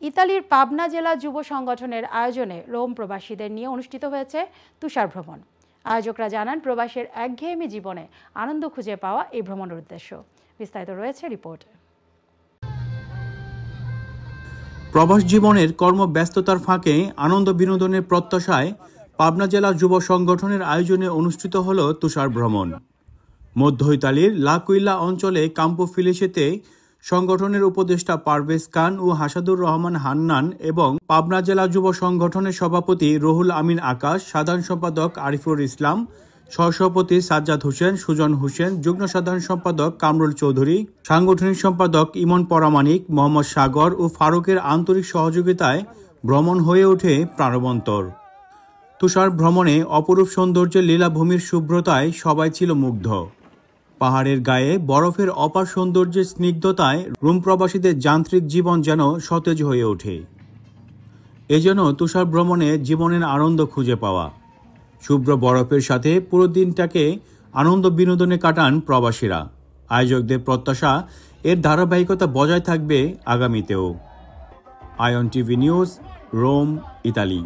ইতালির পাবনা জেলা যুব সংগঠনের আয়োজনে রোম প্রবাসীদের নিয়ে অনুষ্ঠিত হয়েছে তুষার ভ্রমণ। আয়োজকরা জানান, প্রবাসের একঘেয়েমি জীবনে আনন্দ খুঁজে পাওয়া এই ভ্রমণের উদ্দেশ্য। বিস্তারিত রয়েছে রিপোর্টে। প্রবাস জীবনের কর্মব্যস্ততার ফাঁকে আনন্দ বিনোদনের প্রত্যাশায় পাবনা জেলা যুব সংগঠনের আয়োজনে অনুষ্ঠিত হল তুষার ভ্রমণ। মধ্য ইতালির লাকুইলা অঞ্চলে কাম্পো ফিলিসেতে সংগঠনের উপদেষ্টা পারভেজ খান ও হাসাদুর রহমান হান্নান এবং পাবনা জেলা যুব সংগঠনের সভাপতি রুহুল আমিন আকাশ, সাধারণ সম্পাদক আরিফুল ইসলাম, সহসভাপতি সাজ্জাদ হোসেন, সুজন হোসেন, যুগ্ম সাধারণ সম্পাদক কামরুল চৌধুরী, সাংগঠনিক সম্পাদক ইমন পরামানিক, মোহাম্মদ সাগর ও ফারুকের আন্তরিক সহযোগিতায় ভ্রমণ হয়ে ওঠে প্রাণবন্তর। তুষার ভ্রমণে অপরূপ সৌন্দর্যের লীলাভূমির শুভ্রতায় সবাই ছিল মুগ্ধ। পাহাড়ের গায়ে বরফের অপার সৌন্দর্যের স্নিগ্ধতায় রোম প্রবাসীদের যান্ত্রিক জীবন যেন সতেজ হয়ে ওঠে। এজন্য তুষার ভ্রমণে জীবনের আনন্দ খুঁজে পাওয়া। শুভ্র বরফের সাথে পুরো দিনটাকে আনন্দ বিনোদনে কাটান প্রবাসীরা। আয়োজকদের প্রত্যাশা এর ধারাবাহিকতা বজায় থাকবে আগামীতেও। আয়ন টিভি নিউজ, রোম, ইতালি।